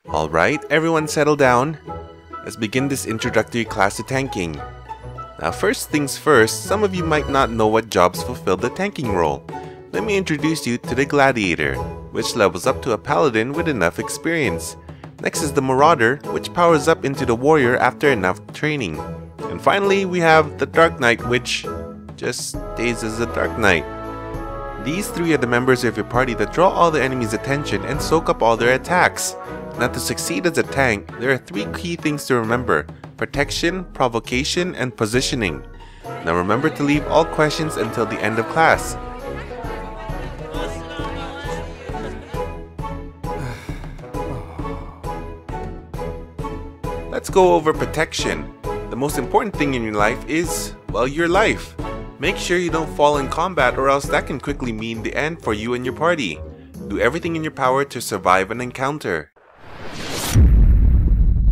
Alright, everyone settle down. Let's begin this introductory class to tanking. Now first things first, some of you might not know what jobs fulfill the tanking role. Let me introduce you to the Gladiator, which levels up to a Paladin with enough experience. Next is the Marauder, which powers up into the Warrior after enough training. And finally, we have the Dark Knight, which just stays as a Dark Knight. These three are the members of your party that draw all the enemy's attention and soak up all their attacks. Now to succeed as a tank, there are three key things to remember: protection, provocation, and positioning. Now remember to leave all questions until the end of class. Let's go over protection. The most important thing in your life is, well, your life. Make sure you don't fall in combat, or else that can quickly mean the end for you and your party. Do everything in your power to survive an encounter.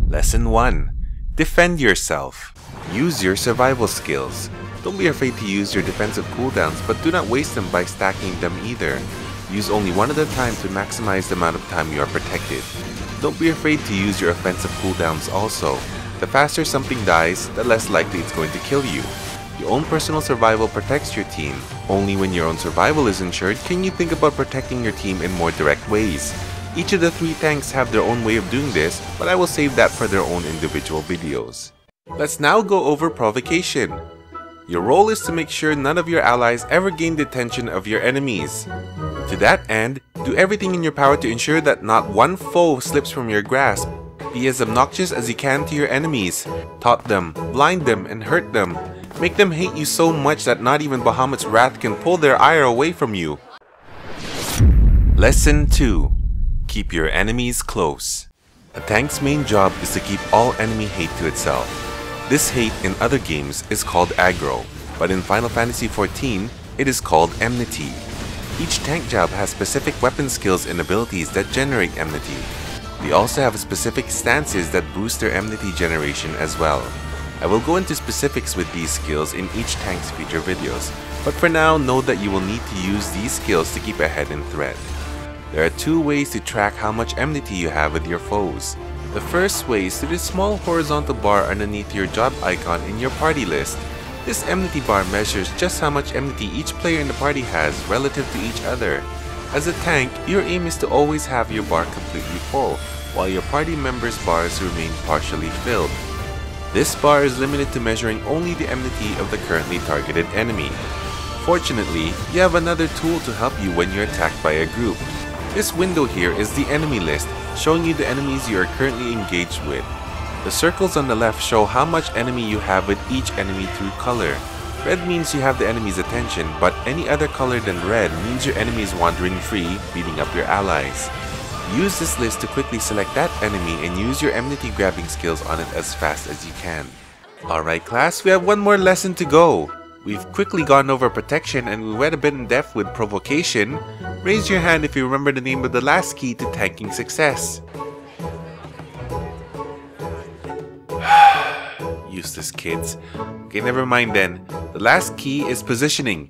Lesson 1. Defend yourself. Use your survival skills. Don't be afraid to use your defensive cooldowns, but do not waste them by stacking them either. Use only one at a time to maximize the amount of time you are protected. Don't be afraid to use your offensive cooldowns also. The faster something dies, the less likely it's going to kill you. Your own personal survival protects your team. Only when your own survival is ensured can you think about protecting your team in more direct ways. Each of the three tanks have their own way of doing this, but I will save that for their own individual videos. Let's now go over provocation. Your role is to make sure none of your allies ever gain the attention of your enemies. To that end, do everything in your power to ensure that not one foe slips from your grasp. Be as obnoxious as you can to your enemies. Taunt them, blind them, and hurt them. Make them hate you so much that not even Bahamut's wrath can pull their ire away from you. Lesson 2. Keep your enemies close. A tank's main job is to keep all enemy hate to itself. This hate in other games is called aggro, but in Final Fantasy XIV, it is called enmity. Each tank job has specific weapon skills and abilities that generate enmity. They also have specific stances that boost their enmity generation as well. I will go into specifics with these skills in each tank's future videos, but for now, know that you will need to use these skills to keep ahead in threat. There are two ways to track how much enmity you have with your foes. The first way is through the small horizontal bar underneath your job icon in your party list. This enmity bar measures just how much enmity each player in the party has relative to each other. As a tank, your aim is to always have your bar completely full, while your party members' bars remain partially filled. This bar is limited to measuring only the enmity of the currently targeted enemy. Fortunately, you have another tool to help you when you're attacked by a group. This window here is the enemy list, showing you the enemies you are currently engaged with. The circles on the left show how much enemy you have with each enemy through color. Red means you have the enemy's attention, but any other color than red means your enemy is wandering free, beating up your allies. Use this list to quickly select that enemy and use your enmity grabbing skills on it as fast as you can. Alright class, we have one more lesson to go. We've quickly gone over protection and we went a bit in depth with provocation. Raise your hand if you remember the name of the last key to tanking success. Useless kids. Okay, never mind then. The last key is positioning.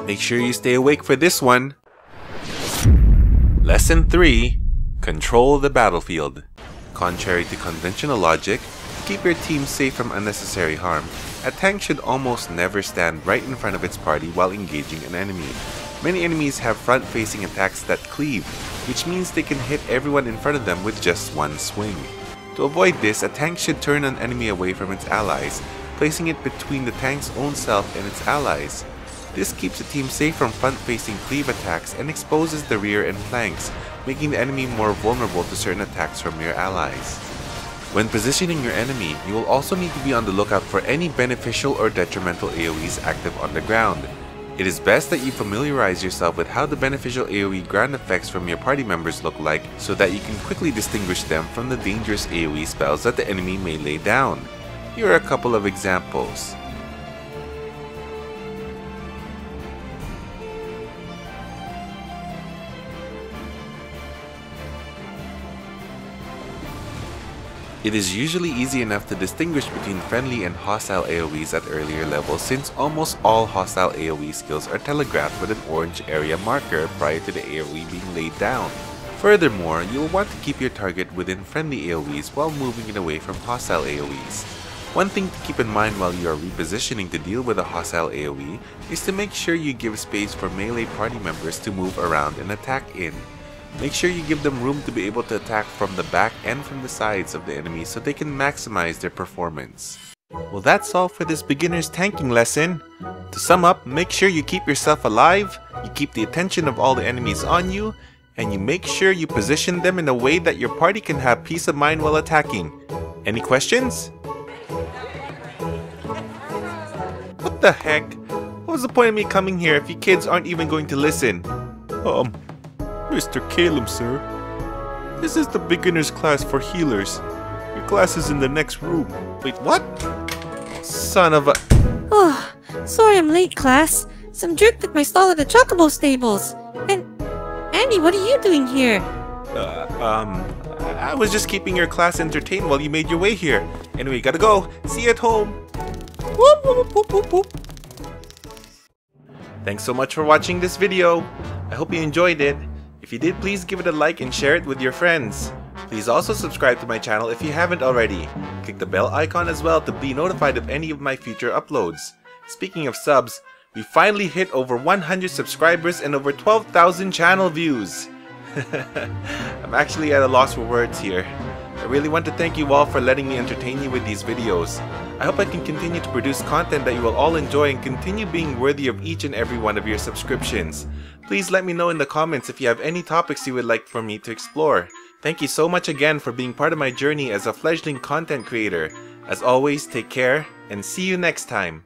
Make sure you stay awake for this one. Lesson 3. Control the battlefield. Contrary to conventional logic, to keep your team safe from unnecessary harm, a tank should almost never stand right in front of its party while engaging an enemy. Many enemies have front-facing attacks that cleave, which means they can hit everyone in front of them with just one swing. To avoid this, a tank should turn an enemy away from its allies, placing it between the tank's own self and its allies. This keeps the team safe from front-facing cleave attacks and exposes the rear and flanks, making the enemy more vulnerable to certain attacks from your allies. When positioning your enemy, you will also need to be on the lookout for any beneficial or detrimental AoEs active on the ground. It is best that you familiarize yourself with how the beneficial AoE ground effects from your party members look like so that you can quickly distinguish them from the dangerous AoE spells that the enemy may lay down. Here are a couple of examples. It is usually easy enough to distinguish between friendly and hostile AoEs at earlier levels since almost all hostile AoE skills are telegraphed with an orange area marker prior to the AoE being laid down. Furthermore, you will want to keep your target within friendly AoEs while moving it away from hostile AoEs. One thing to keep in mind while you are repositioning to deal with a hostile AoE is to make sure you give space for melee party members to move around and attack in. Make sure you give them room to be able to attack from the back and from the sides of the enemy so they can maximize their performance. Well, that's all for this beginner's tanking lesson. To sum up, make sure you keep yourself alive, you keep the attention of all the enemies on you, and you make sure you position them in a way that your party can have peace of mind while attacking. Any questions? What the heck? What was the point of me coming here if you kids aren't even going to listen? Mr. Caleb, sir. This is the beginner's class for healers. Your class is in the next room. Wait, what? Son of a... Oh, sorry I'm late, class. Some jerk took my stall at the Chocobo stables. And... Andy, what are you doing here? I was just keeping your class entertained while you made your way here. Anyway, gotta go. See you at home. Whoop, whoop, whoop, whoop, whoop. Thanks so much for watching this video. I hope you enjoyed it. If you did, please give it a like and share it with your friends. Please also subscribe to my channel if you haven't already. Click the bell icon as well to be notified of any of my future uploads. Speaking of subs, we finally hit over 100 subscribers and over 12,000 channel views. I'm actually at a loss for words here. I really want to thank you all for letting me entertain you with these videos. I hope I can continue to produce content that you will all enjoy and continue being worthy of each and every one of your subscriptions. Please let me know in the comments if you have any topics you would like for me to explore. Thank you so much again for being part of my journey as a fledgling content creator. As always, take care and see you next time.